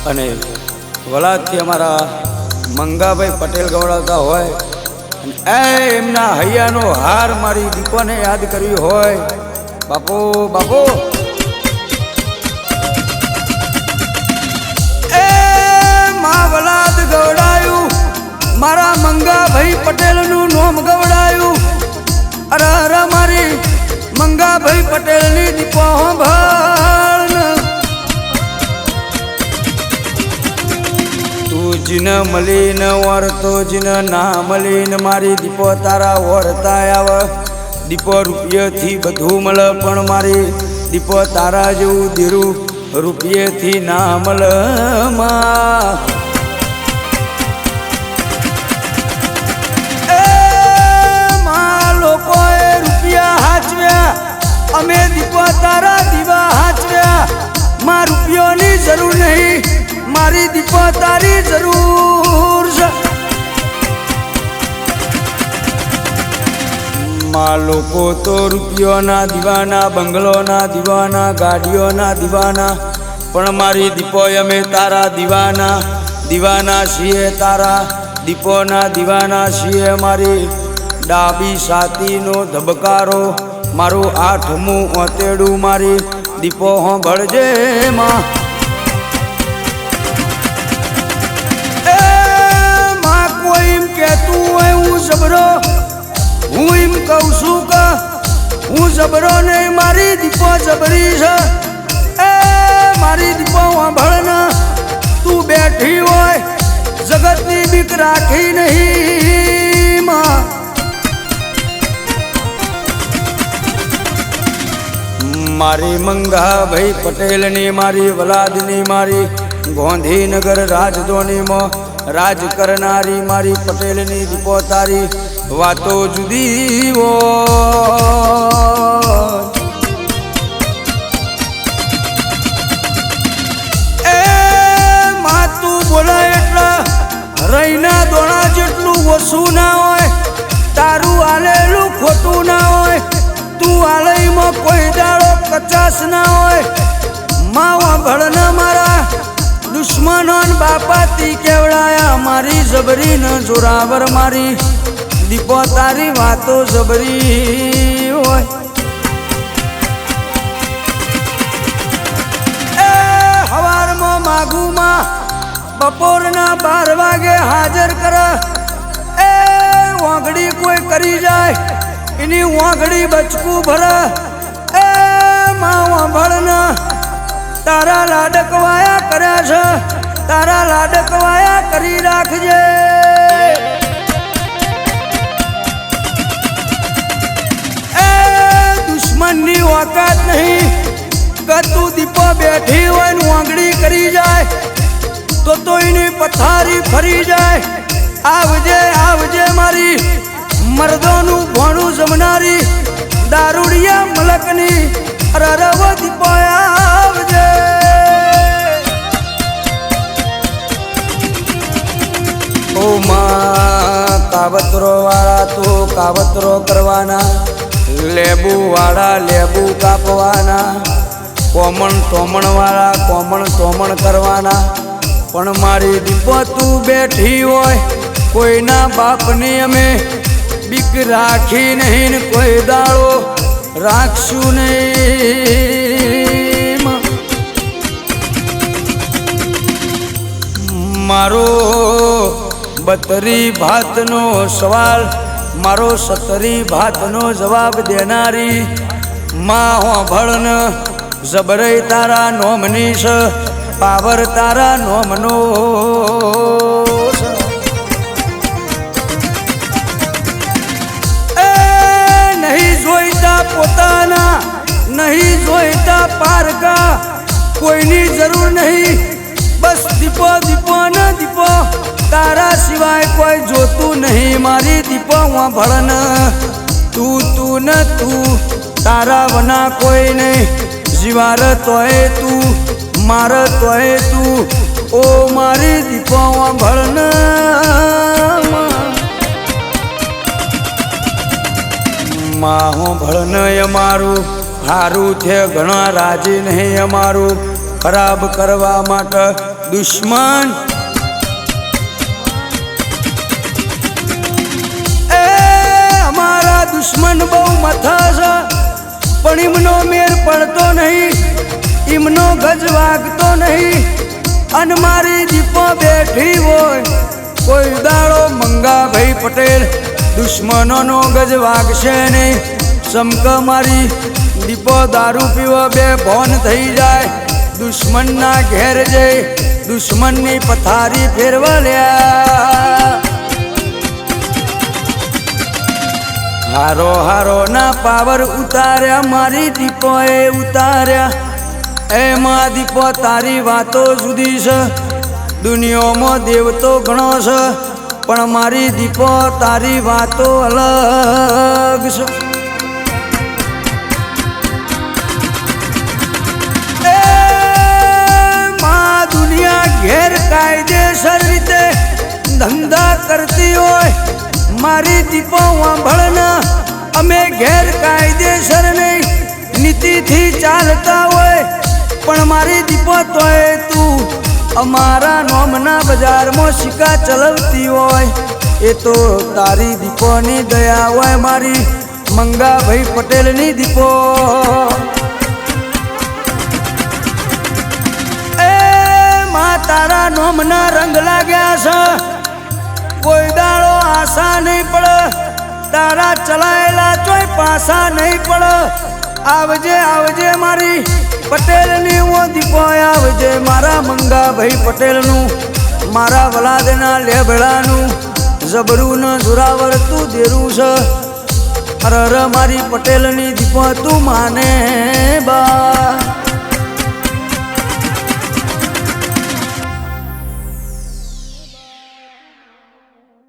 અને વલાદથી અમારા મંગાભાઈ પટેલ ગવડાવતા હોય અને એમના હૈયાનો હાર મારી દીપોને યાદ કરવી હોય બાપો બાપો એ મા વલાદ ગવડાયું મારા મંગાભાઈ પટેલનું નામ ગવડાયું અરે અરે મારી મંગાભાઈ પટેલની દીપો ભાળ તું જીન મલીન વરતો જીન ના મલીન મારી દીપો તારા વરતા આવ દીપો રૂપિયાથી બધું મળે પણ મારી દીપો તારા જેવું દીરું રૂપિયાથી ના મળે માં લોકોએ રૂપિયા હાચવ્યા અમે દીપો તારા દીવા હાચવ્યા માં રૂપિયોની જરૂર નહીં મારી દીપો તારી જરૂર છે માં લોકો તો રૂપિયોના દીવાના બંગલોના દીવાના ગાડીઓના દીવાના પણ મારી દીપો અમે તારા દીવાના દીવાના છીએ તારા દીપોના દીવાના છીએ મારી ડાબી સાતીનો ધબકારો મારું આઠમું ઓતેડું મારી દીપો હોંભળજે માં તું હોય હું જબરો હું એમ કહું છું કે હું જબરો નહીં મારી દીપો જબરી છે એ મારી દીપો વાંભળ તું બેઠી હોય જગતની બીક રાખી નહીં માં મારી મંગાભાઈ પટેલની મારી વલાદની મારી ગોંધીનગર રાજધાનીમાં રાજ કરનારી મારી પટેલની દીપો તારી વાતો જુદી એ માં તું બોલે એટલા રહીના દોણા જેટલું ઓછું ના હોય તારું આલેલું ખોટું ના હોય તું આલયમાં કોઈ દાડો કચાશ ના હોય માં વાંભળ મારા દુશ્મનો બાપાથી કેવડાયા મારી જબરી ન જોરાવર મારી દીપો તારી વાતો જબરી હોય એ હવારમાં માગુમાં બપોરના 12 વાગે હાજર કર એ વાંગડી કોઈ કરી જાય એની વાંગડી બચકું ભર એ માં વાંભળ તારા લાડકવાયા કર્યા છે તારા લાડકવાયા કરી રાખજે એ દુશ્મનની ઓકાત નહીં કે તું દીપો બેઠી હોય ને વાંગડી કરી જાય તો એની પથારી ફરી જાય આવજે આવજે મારી મર્દોનું ભોણું જમનારી દારૂડિયા મલકની રરવ દીપો આવજે ઓ માં કાવતરો વાળા તો કાવતરો કરવાના લેબુ વાળા લેબુ કાપવાના કોમણ તોમણ વાળા કોમણ તોમણ કરવાના પણ મારી દીપો તું બેઠી હોય કોઈના બાપની અમે બીક રાખી નહીં ને કોઈ દાડો રાખશું નહીં મારો 32 ભાતનો સવાલ મારો 17 ભાતનો જવાબ દેનારી માં હોંભળ જબરઈ તારા નોમની છે પાવર તારા નોમનો નહીં જોઈતા પોતાના નહીં જોઈતા પારકા કોઈની જરૂર નહીં બસ દીપો દીપો ન દીપો તારા સિવાય કોઈ જોતું નહીં મારી દીપો વાંભળ તું ન તું તારા વના કોઈ નહીં જીવાર તોય તું માર તોય તું ઓ મારી દીપો વાંભળ માહો ભળન અમારું હારું છે ઘણા રાજી નહીં અમારું ખરાબ કરવા માટે દુશ્મન અમારા દુશ્મન બહુ મથા છે પણ એમનો મેર પડતો નહીં, એમનો ગજ વાગતો નહીં. અને મારી દીપો બેઠી હોય કોઈ દાડો મંગાભાઈ પટેલ દુશ્મનોનો ગજ વાગશે નહીં. સમક મારી દીપો દારૂ પીવા બે ભોન થઈ જાય, દુશ્મનના ઘેર જઈ દુશ્મનની પથારી ફેરવલ્યા. હારો હારો ના પાવર ઉતાર્યા મારી દીપોએ ઉતાર્યા. એમાં દીપો તારી વાતો જુદી છે, દુનિયામાં દેવ તો ઘણો છે પણ મારી દીપો તારી વાતો અલગ છે. દુનિયા ગેરકાયદેસર રીતે ધંધા કરતી હોય, મારી દીપો વાંભળના અમે ગેરકાયદેસર નહીં નીતિથી ચાલતા હોય પણ મારી દીપો તોય તું અમારા નોમના બજારમાં સિક્કા ચલાવતી હોય એ તો તારી દીપોની દયા હોય. મારી મંગાભાઈ પટેલની દીપો તારા નોમના રંગ લાગ્યા છે, કોઈ દાડો આશા નહીં પડે, તારા ચલાયેલા ચોય પાસા નહીં પડે. આવજે આવજે મારી પટેલની ઓ દીપો આવજે, મારા મંગાભાઈ પટેલનું મારા વલાદના લેબડાનું જબરું ન જોરાવર તું દેરું છે. અરર મારી પટેલની દીપો તું માને બા.